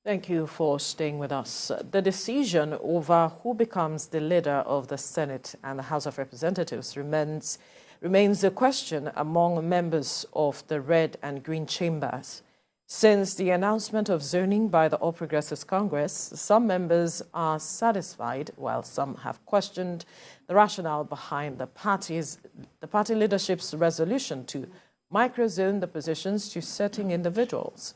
Thank you for staying with us. The decision over who becomes the leader of the Senate and the House of Representatives remains a question among members of the red and green chambers. Since the announcement of zoning by the All Progressives Congress, some members are satisfied, while some have questioned the rationale behind the party leadership's resolution to microzone the positions to certain individuals.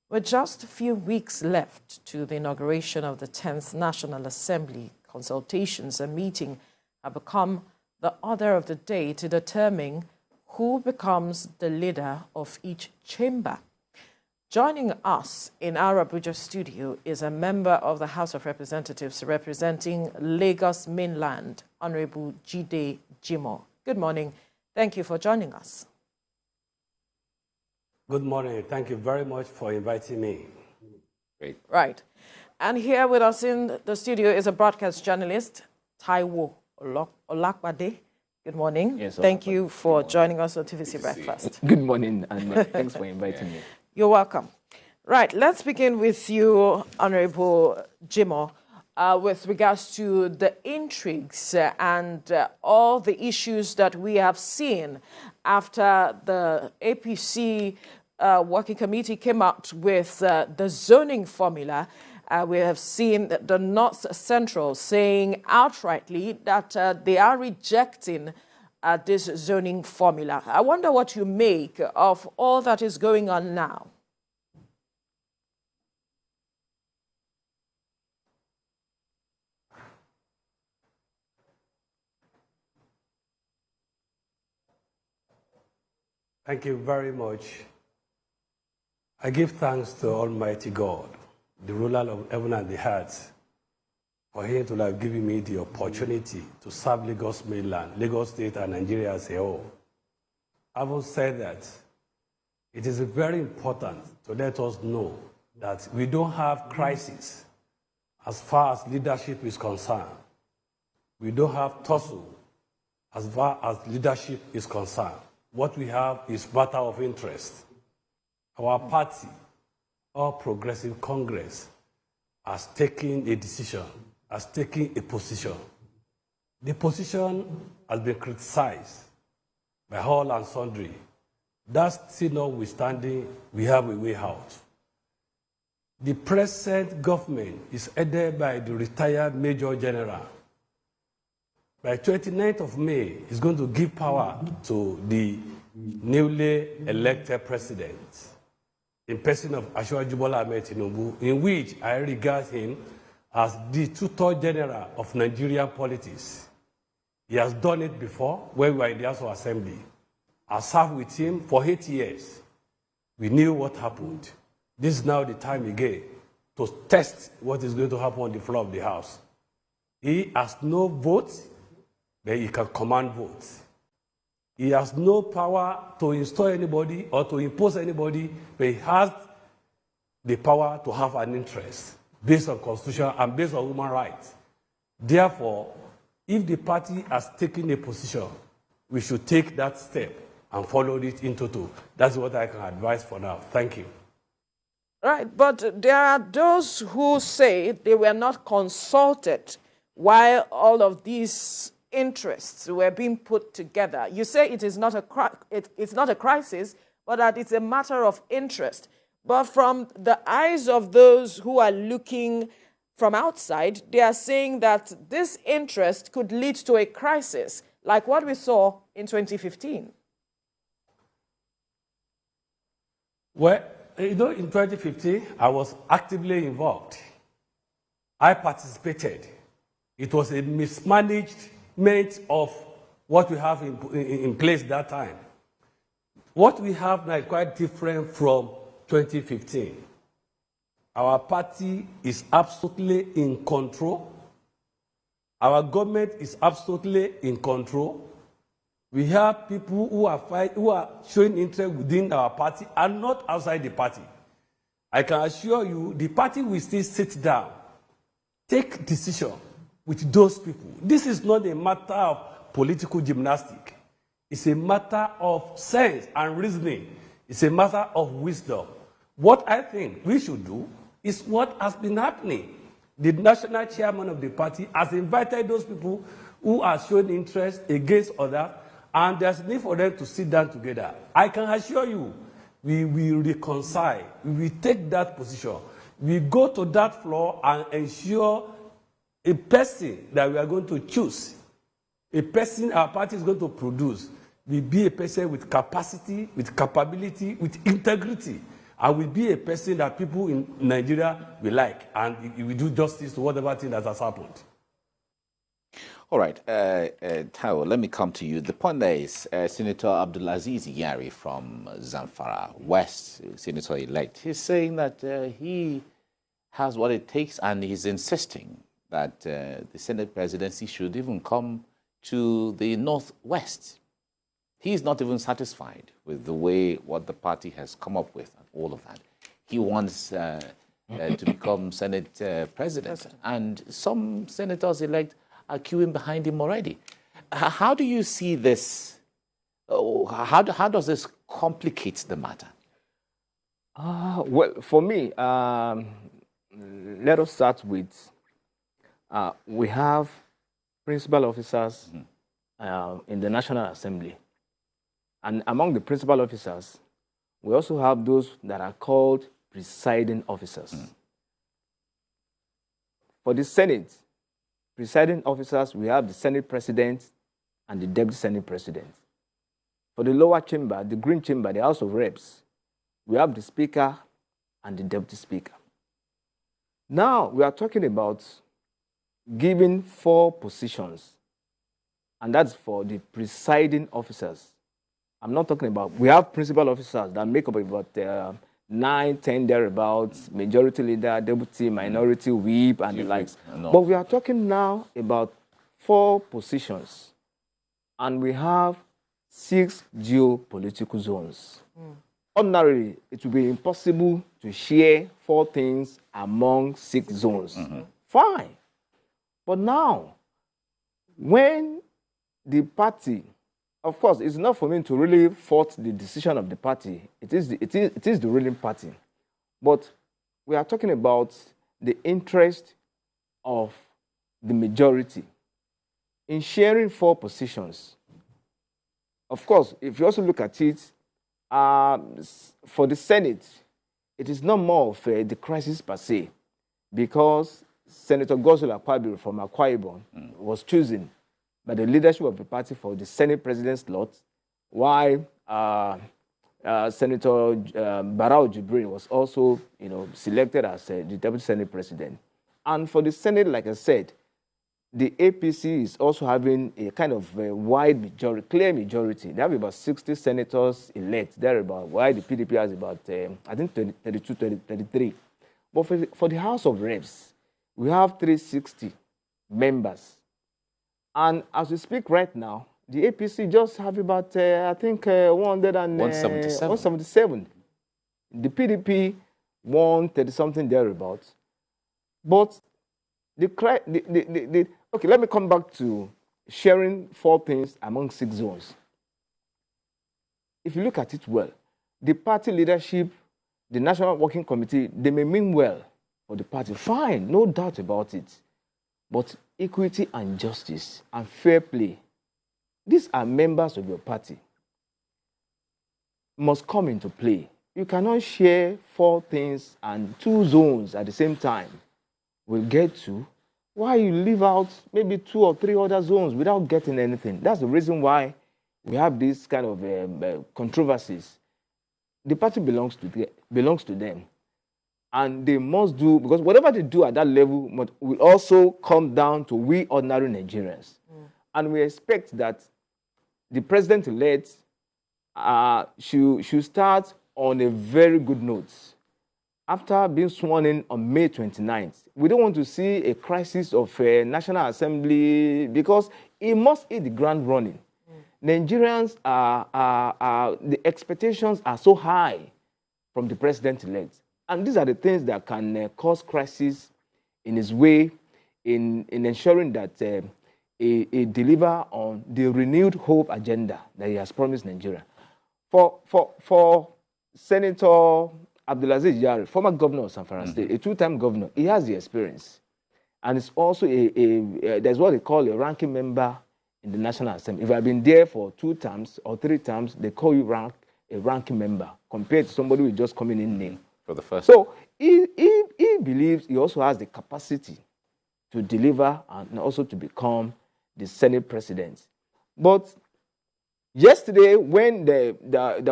With just a few weeks left to the inauguration of the 10th National Assembly, consultations and meeting have become the order of the day to determine who becomes the leader of each chamber. Joining us in our Abuja studio is a member of the House of Representatives representing Lagos Mainland, Honorable Jide Jimoh. Good morning. Thank you for joining us. Good morning. Thank you very much for inviting me. Great. Right. And here with us in the studio is a broadcast journalist, Taiwo Olakbade. Good morning. Yes, Thank you for joining us on TVC Breakfast. Good morning, and thanks for inviting me. You're welcome. Right. Let's begin with you, Honorable Jimoh, with regards to the intrigues and all the issues that we have seen after the APC working committee came out with the zoning formula. We have seen the North Central saying outrightly that they are rejecting this zoning formula. I wonder what you make of all that is going on now. Thank you very much. I give thanks to Almighty God, the ruler of heaven and the earth, for him to have given me the opportunity to serve Lagos Mainland, Lagos State, and Nigeria as a whole. I will say that it is very important to let us know that we don't have crisis as far as leadership is concerned. We don't have tussle as far as leadership is concerned. What we have is matter of interest. Our party, All Progressive Congress, has taken a decision, has taken a position. The position has been criticized by all and sundry. That still notwithstanding, we have a way out. The present government is headed by the retired Major General. By 29th of May, he's going to give power to the newly elected president in person of Asiwaju Bola Ahmed Tinubu, in which I regard him as the tutor general of Nigerian politics. He has done it before when we were in the House of Assembly. I served with him for 8 years. We knew what happened. This is now the time again to test what is going to happen on the floor of the House. He has no vote, but he can command votes. He has no power to install anybody or to impose anybody, but he has the power to have an interest based on constitution and based on human rights. Therefore, if the party has taken a position, we should take that step and follow it into two. That's what I can advise for now. Thank you. Right, but there are those who say they were not consulted while all of these interests were being put together. You say it is not it's not a crisis, but that it's a matter of interest. But from the eyes of those who are looking from outside, they are saying that this interest could lead to a crisis, like what we saw in 2015. Well, you know, in 2015, I was actively involved. I participated. It was a mismanagement of what we have in place that time. What we have now is quite different from 2015. Our party is absolutely in control. Our government is absolutely in control. We have people who are showing interest within our party and not outside the party. I can assure you, the party will still sit down, take decision with those people. This is not a matter of political gymnastics. It's a matter of sense and reasoning. It's a matter of wisdom. What I think we should do It's what has been happening. The national chairman of the party has invited those people who are showing interest against others, and there's need for them to sit down together. I can assure you, we will reconcile. We will take that position. We go to that floor and ensure a person that we are going to choose, a person our party is going to produce, will be a person with capacity, with capability, with integrity, and will be a person that people in Nigeria will like, and he will do justice to whatever thing that has happened. All right, Taiwo, let me come to you. The point there is Senator Abdulaziz Yari from Zamfara West, Senator-elect, he's saying that he has what it takes, and he's insisting that the Senate presidency should even come to the Northwest. He is not even satisfied with the way what the party has come up with and all of that. He wants to become Senate president, and some senators-elect are queuing behind him already. How do you see this? How does this complicate the matter? Well, for me, let us start with, we have principal officers in the National Assembly. And among the principal officers, we also have those that are called presiding officers. For the Senate, presiding officers, we have the Senate President and the Deputy Senate President. For the lower chamber, the Green Chamber, the House of Reps, we have the Speaker and the Deputy Speaker. Now, we are talking about giving 4 positions, and that's for the presiding officers. I'm not talking about, we have principal officers that make up about 9, 10 thereabouts, majority leader, deputy, minority, whip, and the likes. No. But we are talking now about 4 positions, and we have 6 geopolitical zones. Ordinarily, it would be impossible to share 4 things among 6 zones. Fine. But now, when the party, of course, it's not for me to really fault the decision of the party. It is the ruling party. But we are talking about the interest of the majority in sharing 4 positions. Of course, if you also look at it, for the Senate, it is not more of the crisis per se, because Senator Godswill Akpabio from Akwa Ibom was chosen by the leadership of the party for the Senate President slot, while Senator Barau Jibrin was also, selected as the Deputy Senate President. And for the Senate, like I said, the APC is also having a kind of wide majority, clear majority. They have about 60 senators elect, thereabout, while the PDP has about, I think, 32, 33. But for the House of Reps, we have 360 members. And as we speak right now, the APC just have about, I think, 177. The PDP, 130-something thereabouts. But okay, let me come back to sharing 4 things among 6 zones. If you look at it well, the party leadership, the National Working Committee, they may mean well for the party. Fine, no doubt about it. But equity and justice and fair play, these are members of your party, must come into play. You cannot share 4 things and 2 zones at the same time. We'll get to why you leave out maybe 2 or 3 other zones without getting anything. That's the reason why we have these kind of controversies. The party belongs to them. And they must do, because whatever they do at that level will also come down to we ordinary Nigerians. And we expect that the president-elect should start on a very good note. After being sworn in on May 29th, we don't want to see a crisis of National Assembly, because it must hit the ground running. Nigerians the expectations are so high from the president-elect. And these are the things that can cause crisis in his way in ensuring that he deliver on the renewed hope agenda that he has promised Nigeria. For Senator Abdulaziz Yari, former governor of Zamfara State, a two-time governor, he has the experience. And it's also there's what they call a ranking member in the National Assembly. If I've been there for 2 terms or 3 terms, they call you a ranking member compared to somebody who is just coming in new. For the first. So he believes he also has the capacity to deliver and also to become the Senate president. But yesterday, when there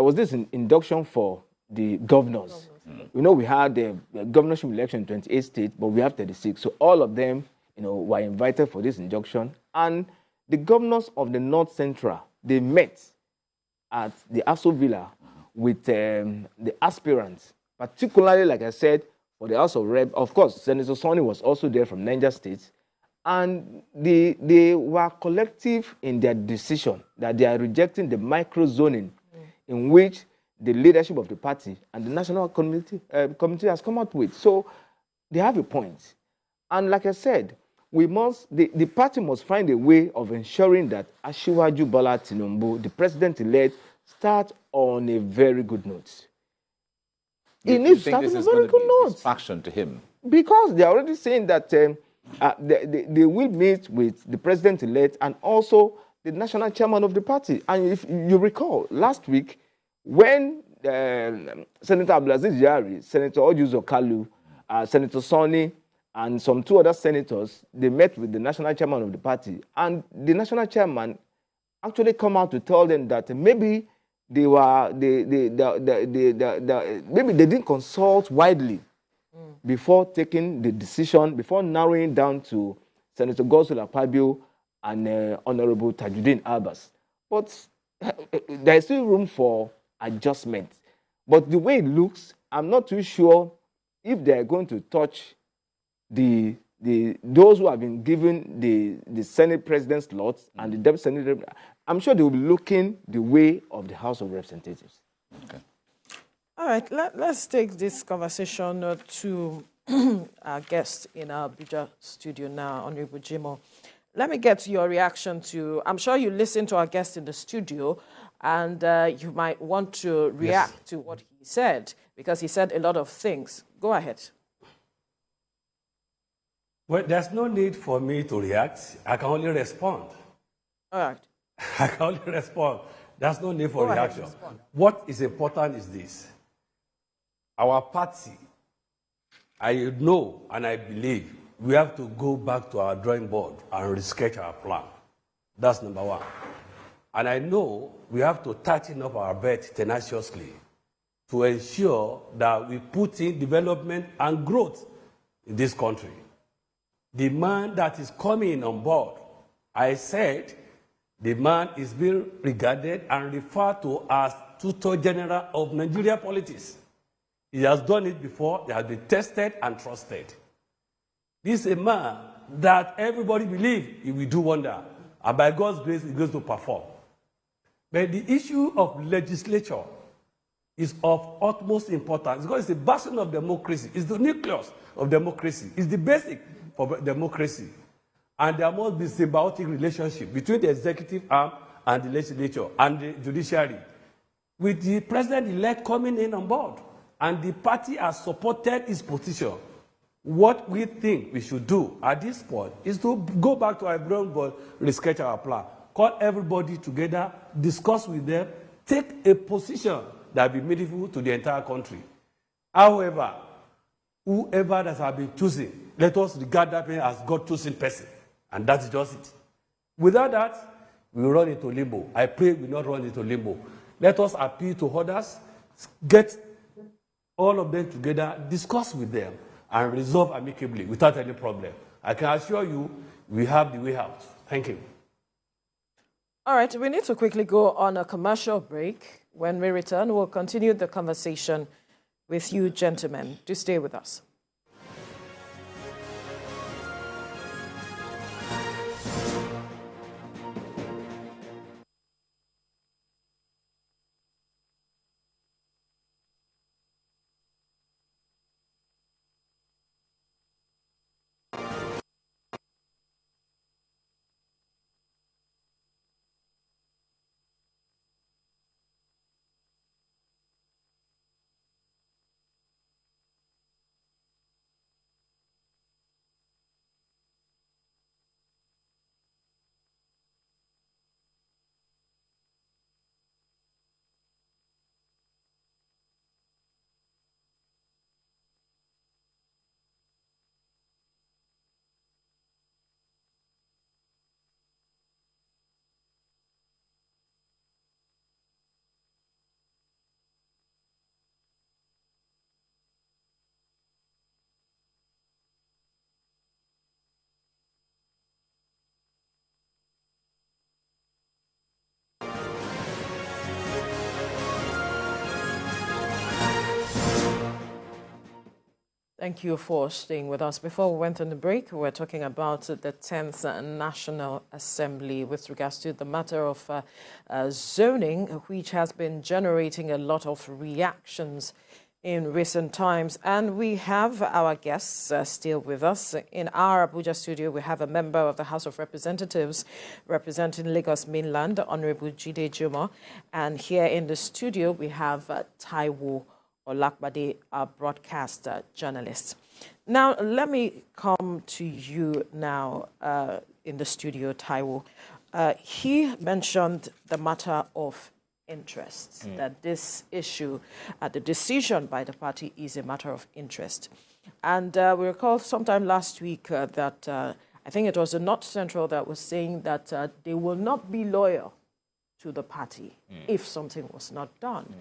was this induction for the governors, you know, we had the governorship election in 28 states, but we have 36. So all of them, you know, were invited for this induction. And the governors of the North Central, they met at the Aso Villa with the aspirants, particularly, like I said, for the House of Rep. Of course, Senator Sonny was also there from Niger State. And they were collective in their decision that they are rejecting the micro-zoning in which the leadership of the party and the national committee has come up with. So they have a point. And like I said, the party must find a way of ensuring that Asiwaju Bola Tinubu, the president-elect, starts on a very good note. He needs to start on a very good note. Faction to him. Because they are already saying that they will meet with the president-elect and also the national chairman of the party. And if you recall, last week, when Senator Abdulaziz Yari, Senator Ojuzo Kalu, Senator Sonny, and some 2 other senators, they met with the national chairman of the party. And the national chairman actually come out to tell them that maybe maybe they didn't consult widely before taking the decision, before narrowing down to Senator Godswill Akpabio and Honorable Tajuddin Abbas. But there is still room for adjustment. But the way it looks, I'm not too sure if they are going to touch those who have been given the Senate president's slots and the deputy Senate. I'm sure they will be looking the way of the House of Representatives. Okay. All right, let's take this conversation to our guest in our Abuja studio now, Honorable Jimo. Let me get your reaction to, I'm sure you listened to our guest in the studio, and you might want to react to what he said, because he said a lot of things. Go ahead. Well, there's no need for me to react. I can only respond. All right. I can only respond. There's no need for Go ahead, reaction. respond. What is important is this. Our party, I know and I believe, we have to go back to our drawing board and resketch our plan. That's number 1. And I know we have to tighten up our belt tenaciously to ensure that we put in development and growth in this country. The man that is coming on board, I said, the man is being regarded and referred to as Tutor General of Nigeria politics. He has done it before. He has been tested and trusted. This is a man that everybody believes he will do wonder. And by God's grace, he goes to perform. But the issue of legislature is of utmost importance because it's the bastion of democracy. It's the nucleus of democracy. It's the basic for democracy. And there must be symbiotic relationship between the executive arm and the legislature and the judiciary. With the president-elect coming in on board, and the party has supported his position, what we think we should do at this point is to go back to our drawing board, resketch our plan, call everybody together, discuss with them, take a position that will be meaningful to the entire country. However, whoever that has been chosen, let us regard that person as God-chosen person. And that's just it. Without that, we will run into limbo. I pray we will not run into limbo. Let us appeal to others, get all of them together, discuss with them, and resolve amicably without any problem. I can assure you, we have the way out. Thank you. All right, we need to quickly go on a commercial break. When we return, we'll continue the conversation with you gentlemen. Do stay with us. Thank you for staying with us. Before we went on the break, we were talking about the 10th National Assembly with regards to the matter of zoning, which has been generating a lot of reactions in recent times. And we have our guests still with us. In our Abuja studio, we have a member of the House of Representatives representing Lagos Mainland, Honorable Jide Juma. And here in the studio, we have Taiwo Olakbade, our broadcast journalist. Now, let me come to you now in the studio, Taiwo. He mentioned the matter of interest, that this issue, the decision by the party is a matter of interest. And we recall sometime last week that I think it was the North Central that was saying that they will not be loyal to the party if something was not done.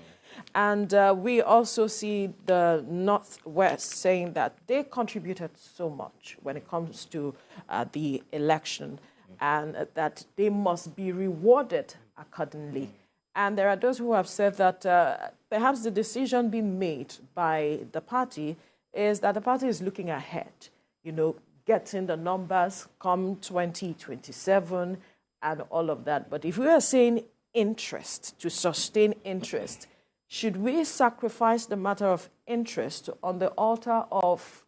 And we also see the Northwest saying that they contributed so much when it comes to the election and that they must be rewarded accordingly. And there are those who have said that perhaps the decision being made by the party is that the party is looking ahead, you know, getting the numbers come 2027 and all of that. But if we are saying interest, to sustain interest, should we sacrifice the matter of interest on the altar of,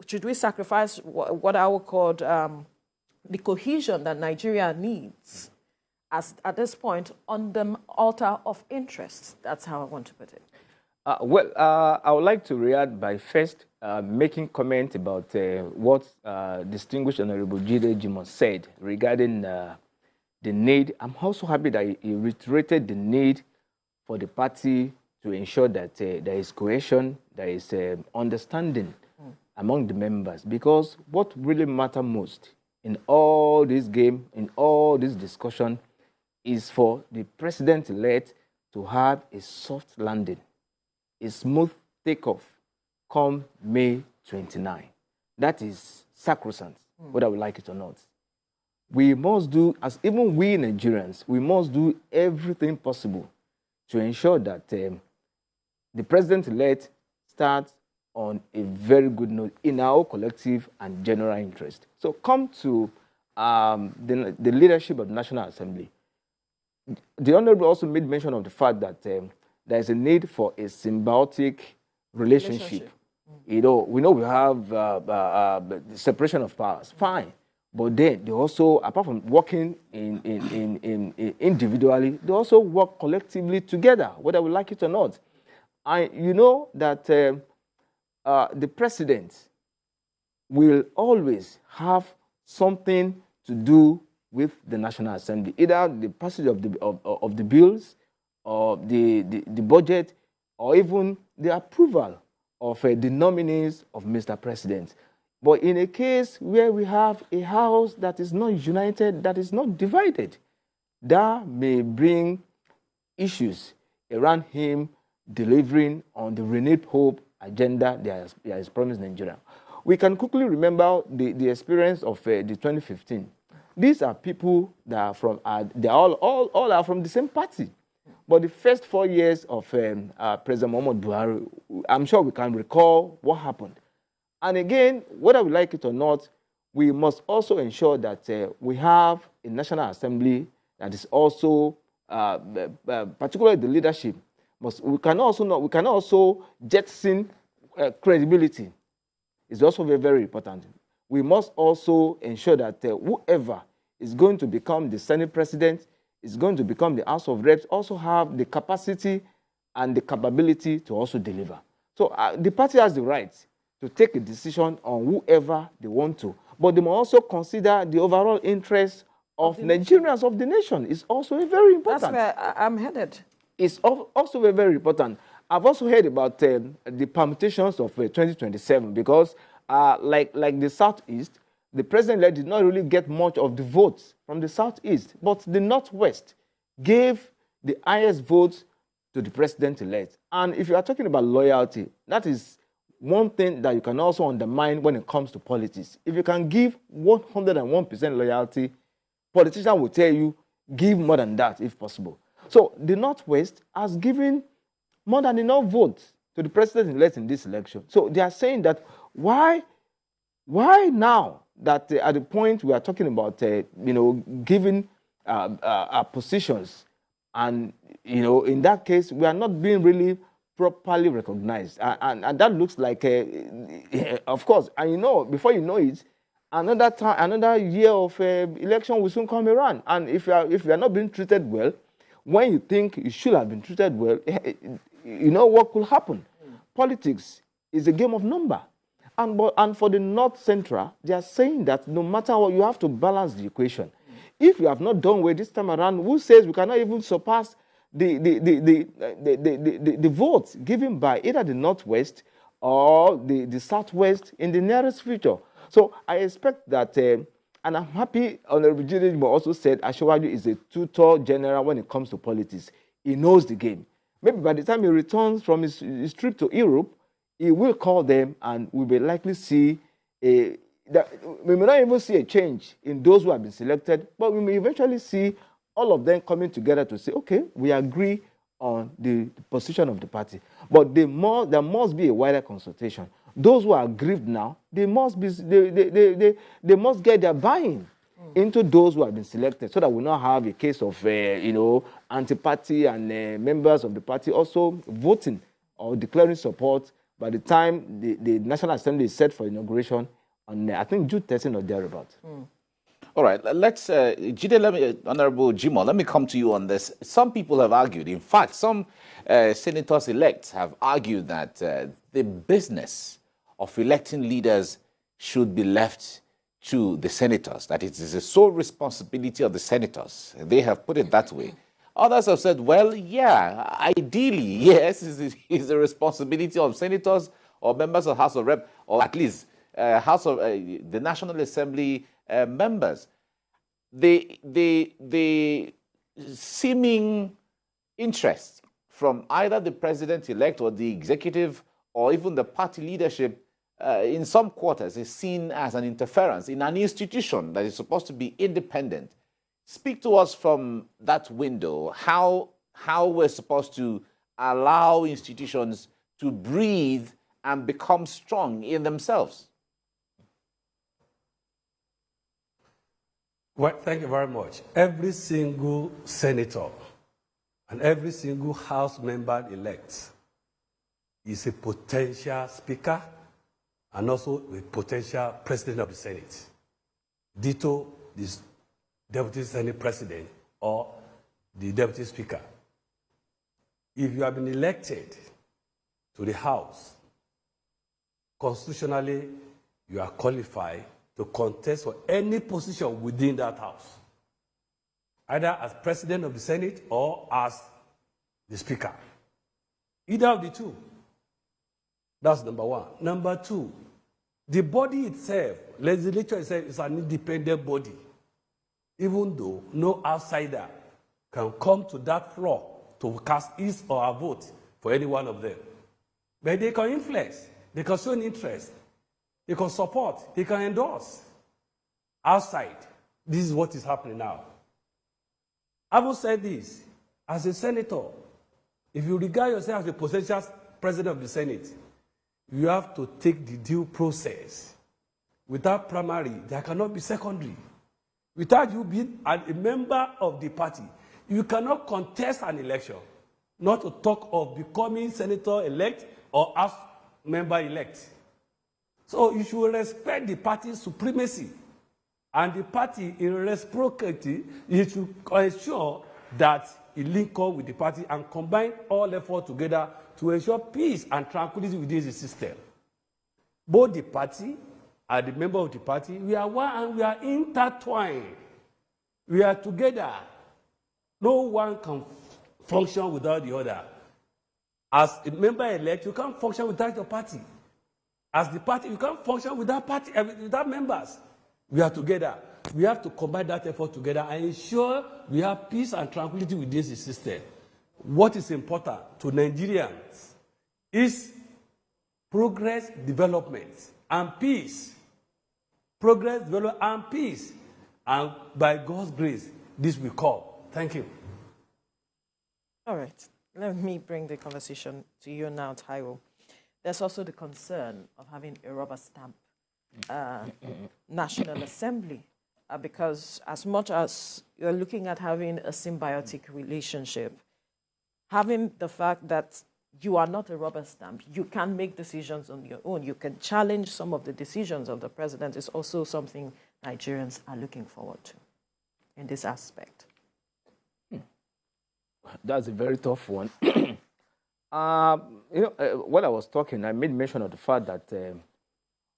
should we sacrifice what I would call the cohesion that Nigeria needs at this point on the altar of interest? That's how I want to put it. I would like to react by first making comment about what distinguished Honorable Jide Jimon said regarding the need. I'm also happy that he reiterated the need for the party to ensure that there is cohesion, there is understanding among the members, because what really matters most in all this game, in all this discussion, is for the president-elect to have a soft landing, a smooth takeoff come May 29. That is sacrosanct, whether we like it or not. We must do, as even we Nigerians, we must do everything possible to ensure that the president-elect starts on a very good note in our collective and general interest. So come to the leadership of the National Assembly. The Honorable also made mention of the fact that there is a need for a symbiotic relationship. You know, we have the separation of powers, fine. But then they also, apart from working in individually, they also work collectively together, whether we like it or not. You know that the president will always have something to do with the National Assembly, either the passage of the bills, or the budget, or even the approval of the nominees of Mr. President. But in a case where we have a house that is not united, that is not divided, that may bring issues around him delivering on the renewed hope agenda that has promised Nigeria. We can quickly remember the experience of the 2015. These are people that are from, they all are from the same party. But the first 4 years of President Muhammad Buhari, I'm sure we can recall what happened. And again, whether we like it or not, we must also ensure that we have a National Assembly that is also, particularly the leadership, we can also jettison credibility. It's also very, very important. We must also ensure that whoever is going to become the Senate President, is going to become the House of Reps, also have the capacity and the capability to also deliver. So the party has the right to take a decision on whoever they want to, but they must also consider the overall interest of Nigerians, of the nation. It's also very important. That's where I'm headed. It's also very, very important. I've also heard about the permutations of 2027, because like the Southeast, the president did not really get much of the votes from the Southeast, but the Northwest gave the highest votes to the president-elect. And if you are talking about loyalty, that is one thing that you can also undermine when it comes to politics. If you can give 101% loyalty, politicians will tell you, give more than that if possible. So the Northwest has given more than enough votes to the president-elect in this election. So they are saying that why now that at the point we are talking about, giving positions, and in that case we are not being really properly recognized, and that looks like, of course, and before you know it, another year of election will soon come around, and if you are not being treated well, when you think you should have been treated well, you know what could happen. Politics is a game of number. And for the North Central, they are saying that no matter what, you have to balance the equation. If you have not done well this time around, who says we cannot even surpass the votes given by either the Northwest or the Southwest in the nearest future? So I expect that, and I'm happy Honorable Jide also said Ashwaju is a tutor general when it comes to politics. He knows the game. Maybe by the time he returns from his trip to Europe, he will call them, and we will likely see that we may not even see a change in those who have been selected, but we may eventually see all of them coming together to say, okay, we agree on the position of the party. But there must be a wider consultation. Those who are aggrieved now, they must get their buy-in into those who have been selected, so that we not have a case of anti-party and members of the party also voting or declaring support by the time the National Assembly is set for inauguration on, I think, June 13 or thereabouts. All right, let's, Honorable Jimoh, let me come to you on this. Some people have argued, in fact, some senators-elect have argued that the business of electing leaders should be left to the senators, that it is the sole responsibility of the senators. They have put it that way. Others have said, well, yeah, ideally, yes, it's the responsibility of senators or members of House of Rep, or at least the National Assembly members. The seeming interest from either the president-elect or the executive or even the party leadership in some quarters is seen as an interference in an institution that is supposed to be independent. Speak to us from that window, how we're supposed to allow institutions to breathe and become strong in themselves. Well, thank you very much. Every single senator and every single House member elect is a potential speaker and also a potential president of the Senate. Ditto this Deputy Senate President or the Deputy Speaker. If you have been elected to the House, constitutionally, you are qualified to contest for any position within that House, either as President of the Senate or as the Speaker. Either of the two. That's number one. Number two, the body itself, legislature itself, is an independent body. Even though no outsider can come to that floor to cast his or her vote for any one of them. But they can influence, they can show an interest, they can support, they can endorse. Outside, this is what is happening now. Having said this, as a senator, if you regard yourself as the potential president of the Senate, you have to take the due process. Without primary, there cannot be secondary. Without you being a member of the party, you cannot contest an election, not to talk of becoming senator-elect or House member-elect. So you should respect the party's supremacy. And the party, in reciprocity, you should ensure that it link up with the party and combine all efforts together to ensure peace and tranquility within the system. Both the party and the member of the party, we are one and we are intertwined. We are together. No one can function without the other. As a member-elect, you can't function without your party. As the party, you can't function without party, without members. We are together. We have to combine that effort together and ensure we have peace and tranquility within the system. What is important to Nigerians is progress, development, and peace. Progress, development, and peace. And by God's grace, this will come. Thank you. All right. let me bring the conversation to you now, Taiwo. There's also the concern of having a rubber stamp National Assembly, because as much as you're looking at having a symbiotic relationship, having the fact that you are not a rubber stamp, you can make decisions on your own, you can challenge some of the decisions of the president, is also something Nigerians are looking forward to in this aspect. That's a very tough one. When I was talking, I made mention of the fact that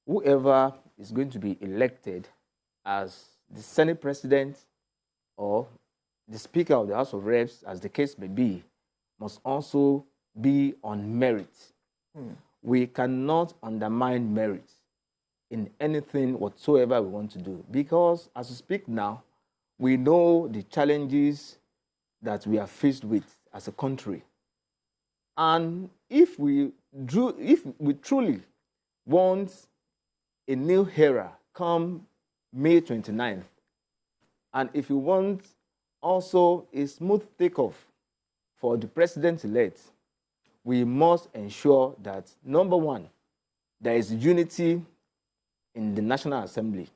whoever is going to be elected as the Senate President or the Speaker of the House of Reps, as the case may be, must also be on merit. We cannot undermine merit in anything whatsoever we want to do, because as we speak now, we know the challenges that we are faced with as a country. And if we truly want a new era come May 29th, and if we want also a smooth takeoff for the president-elect, we must ensure that, number one, there is unity in the National Assembly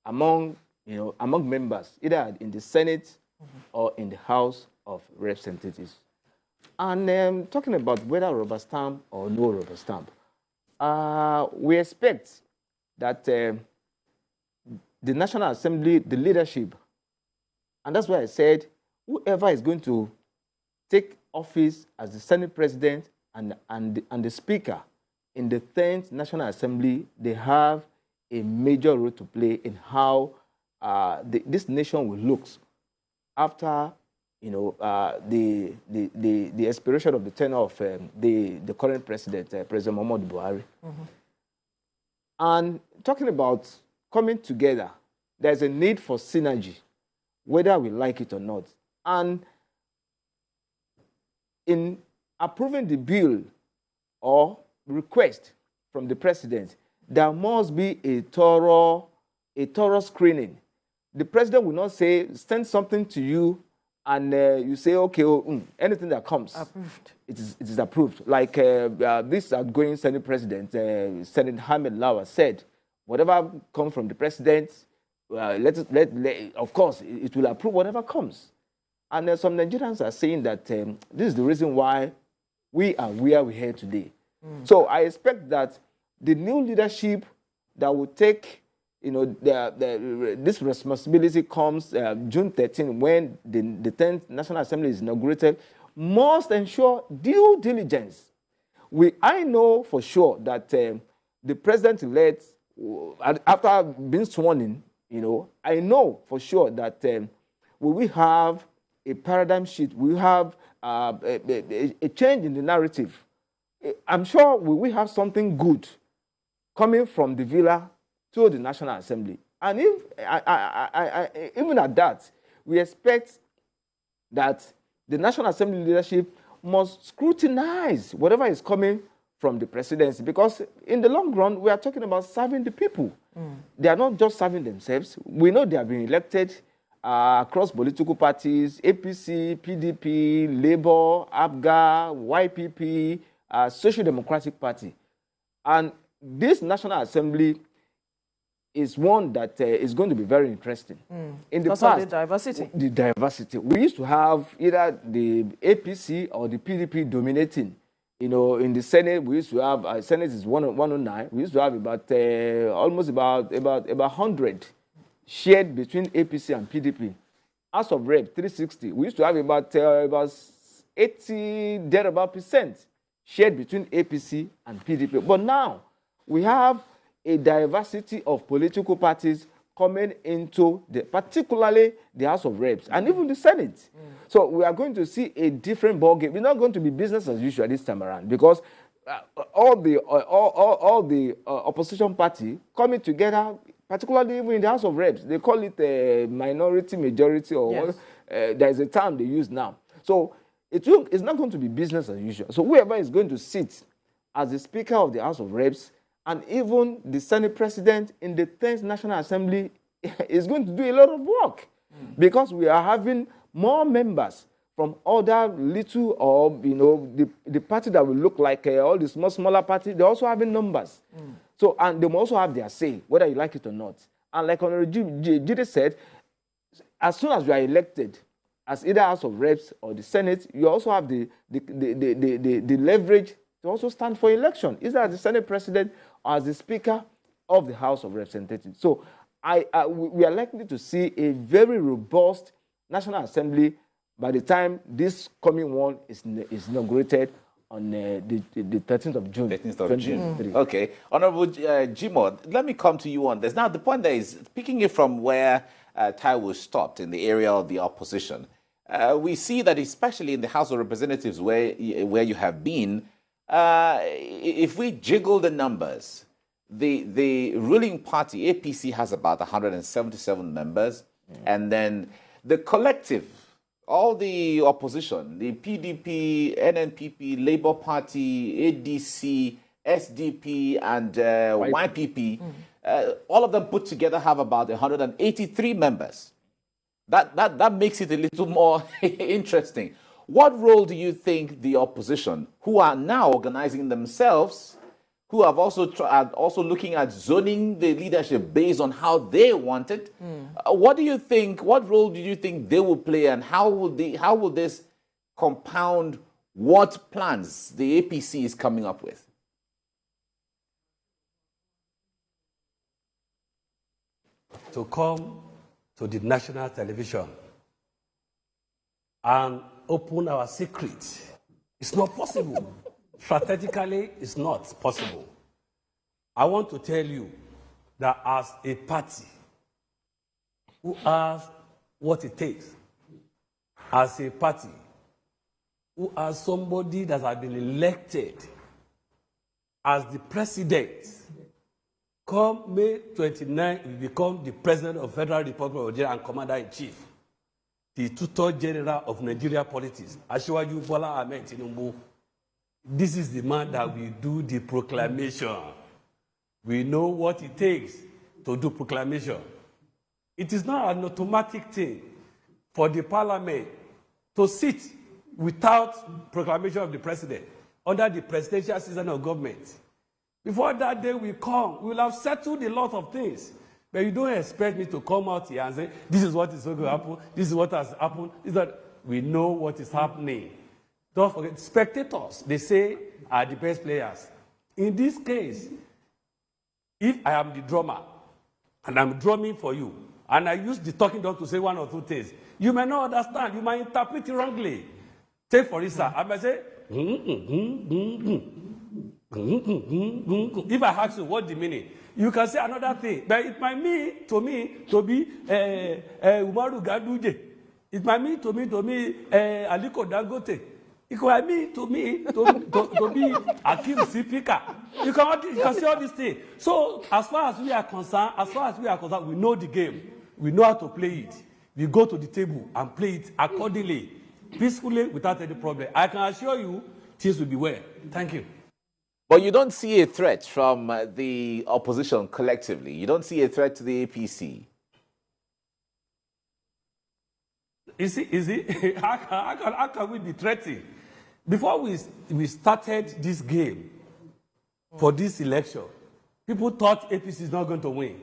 among members, either in the Senate or in the House of Representatives. And talking about whether rubber stamp or no rubber stamp, we expect that the National Assembly, the leadership, and that's why I said whoever is going to take office as the Senate President and the Speaker in the 10th National Assembly, they have a major role to play in how this nation will look after the expiration of the tenure of the current president, President Muhammadu Buhari. And talking about coming together, there's a need for synergy, whether we like it or not. And in approving the bill or request from the president, there must be a thorough screening. The president will not say, send something to you, and you say, okay, anything that comes, Approved. It is approved. Like this outgoing Senate President, Senator Hamid Lawa, said, whatever comes from the president, of course, it will approve whatever comes. And some Nigerians are saying that this is the reason why we are where we are today. So I expect that the new leadership that will take, this responsibility comes June 13, when the 10th National Assembly is inaugurated, must ensure due diligence. I know for sure that the president-elect, after being sworn in, I know for sure that we will have a paradigm shift. We will have a change in the narrative. I'm sure we will have something good coming from the villa to the National Assembly. And even at that, we expect that the National Assembly leadership must scrutinize whatever is coming from the presidency, because in the long run, we are talking about serving the people. They are not just serving themselves. We know they have been elected across political parties, APC, PDP, Labour, APGA, YPP, Social Democratic Party. And this National Assembly is one that is going to be very interesting. In the Because past, of the diversity. the diversity. We used to have either the APC or the PDP dominating. In the Senate, we used to have, Senate is 109. We used to have about almost about 100 shared between APC and PDP. House of Rep, 360. We used to have about 80 thereabout percent shared between APC and PDP. But now we have a diversity of political parties coming into particularly the House of Reps and even the Senate. So we are going to see a different ballgame. We're not going to be business as usual this time around, because all the opposition party coming together, particularly even in the House of Reps, they call it a minority majority, or Yes. There's a term they use now. So it's not going to be business as usual. So whoever is going to sit as the Speaker of the House of Reps and even the Senate President in the 10th National Assembly is going to do a lot of work, because we are having more members from other little or, the party that will look like all the smaller parties, they're also having numbers. So, and they will also have their say, whether you like it or not. And like Honorable Jide said, as soon as you are elected, as either House of Reps or the Senate, you also have the leverage to also stand for election, either as the Senate President or as the Speaker of the House of Representatives. So we are likely to see a very robust National Assembly by the time this coming one is inaugurated on the 13th of June. 13th of June. Okay. Honorable Jimoh, let me come to you on this. Now, the point there is, picking it from where Taiwo stopped in the area of the opposition, we see that especially in the House of Representatives where you have been, if we jiggle the numbers, the ruling party, APC, has about 177 members, and then the collective, all the opposition, the PDP, NNPP, Labour Party, ADC, SDP, and YPP, all of them put together have about 183 members. That makes it a little more interesting. What role do you think the opposition, who are now organizing themselves, who have also looking at zoning the leadership based on how they want it, what role do you think they will play, and how will this compound what plans the APC is coming up with? To come to the national television and open our secret, it's not possible. Strategically, it's not possible. I want to tell you that as a party who has what it takes, as a party who has somebody that has been elected as the president, come May 29, we become the president of Federal Republic of Nigeria and commander-in-chief, the tutor general of Nigeria politics, Asiwaju Bola Ahmed Tinubu. This is the man that will do the proclamation. We know what it takes to do proclamation. It is not an automatic thing for the parliament to sit without proclamation of the president under the presidential system of government. Before that day will come, we will have settled a lot of things. But you don't expect me to come out here and say, this is what is going to happen, this is what has happened. Is that we know what is happening. Don't forget, spectators, they say, are the best players. In this case, if I am the drummer, and I'm drumming for you, and I use the talking dog to say one or two things, you may not understand, you might interpret it wrongly. Take for instance, I might say, if I ask you what the meaning, you can say another thing, but it might mean to be Umaru Gaduje. It might mean to me Aliko Dangote. It might mean to be Akim Sipika. You can see all these things. So as far as we are concerned, we know the game. We know how to play it. We go to the table and play it accordingly, peacefully, without any problem. I can assure you, things will be well. Thank you. But you don't see a threat from the opposition collectively. You don't see a threat to the APC. Is it? How can we be threatened? Before we started this game for this election, people thought APC is not going to win.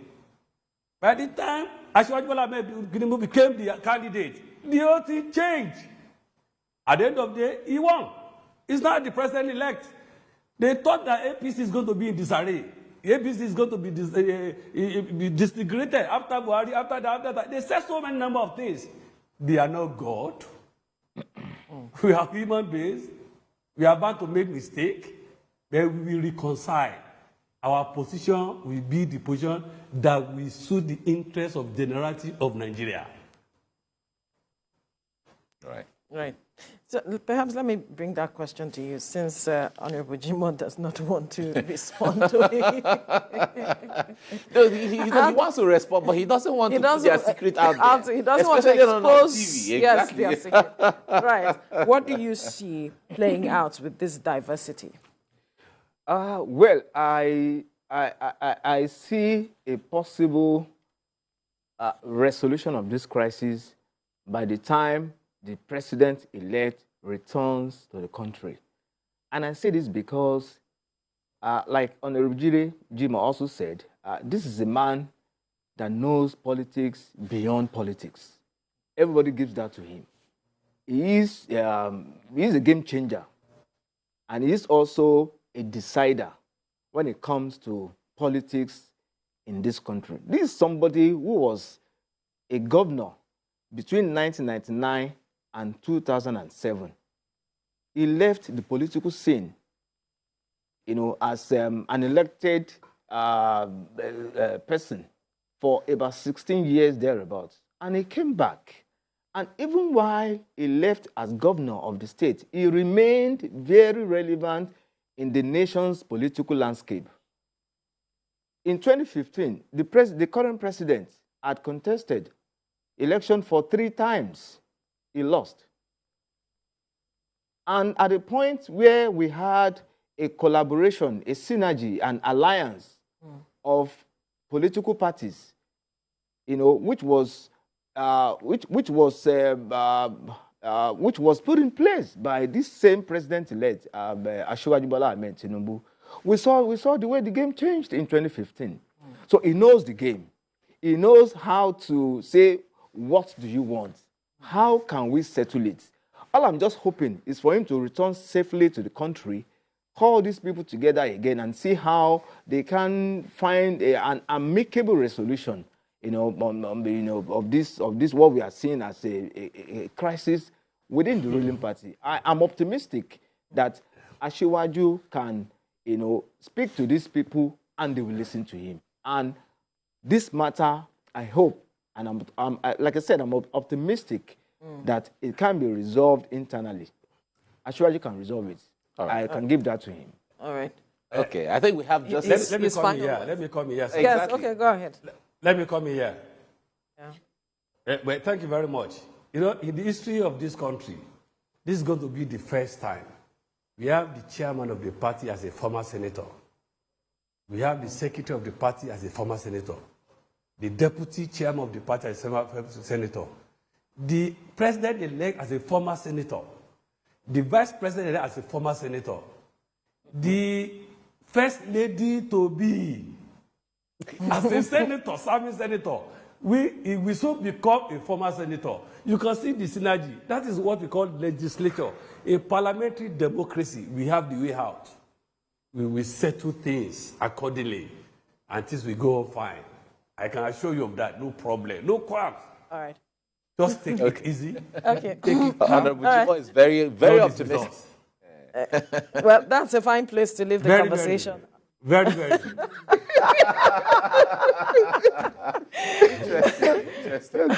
By the time Asiwaju Bola Ahmed Tinubu became the candidate, the whole thing changed. At the end of the day, he won. He's not the president-elect. They thought that APC is going to be in disarray. APC is going to be disintegrated after Buhari, after that. They said so many number of things. They are not God. We are human beings. We are about to make mistakes, but we will reconcile. Our position will be the position that will suit the interests of the generality of Nigeria. Right. So perhaps let me bring that question to you, since Honorable Jimoh does not want to respond to it. No, he wants to respond, but he doesn't want to put their secret out there. He doesn't want to expose TV. Yes, Exactly. their secret. Right. What do you see playing out with this diversity? Well, I see a possible resolution of this crisis by the time the president-elect returns to the country. And I say this because, like Honorable Jima also said, this is a man that knows politics beyond politics. Everybody gives that to him. He is a game changer, and he is also a decider when it comes to politics in this country. This is somebody who was a governor between 1999 and 2007. He left the political scene, as an elected person for about 16 years thereabouts. And he came back. And even while he left as governor of the state, he remained very relevant in the nation's political landscape. In 2015, the current president had contested election for 3 times. He lost. And at a point where we had a collaboration, a synergy, an alliance of political parties, which was put in place by this same president-elect, Asiwaju Bola Ahmed Tinubu. We saw the way the game changed in 2015. So he knows the game. He knows how to say, what do you want? How can we settle it? All I'm just hoping is for him to return safely to the country, call these people together again and see how they can find an amicable resolution, of this what we are seeing as a crisis within the ruling party. I'm optimistic that Asiwaju can, speak to these people and they will listen to him. And this matter, I hope, and I'm like I said, I'm optimistic that it can be resolved internally. Asiwaju can resolve it. Right. I can give that to him. All right. Okay, I think we have just... Let me come here. Let me come here. Exactly. Yes, okay, go ahead. Let me come here. Yeah. Well, thank you very much. In the history of this country, this is going to be the first time. We have the chairman of the party as a former senator. We have the secretary of the party as a former senator. The deputy chairman of the party as a former senator. The president-elect as a former senator. The vice president as a former senator. The first lady to be as a senator, serving senator. We soon become a former senator. You can see the synergy. That is what we call legislature. A parliamentary democracy. We have the way out. We will settle things accordingly and things will go fine. I can assure you of that. No problem. No qualms. All right. Just take it easy. Okay. Take it calm. Honorable Jimo is very, very optimistic. Well, that's a fine place to leave the conversation. Very, very. Interesting.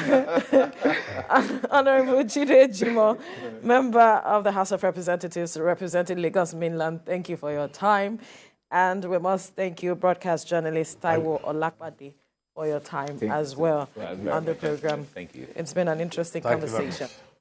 Honorable Chide Jimo, member of the House of Representatives representing Lagos Mainland, thank you for your time. And we must thank you, broadcast journalist Taiwo Olakpade, for your time as well on the program. Thank you. It's been an interesting conversation.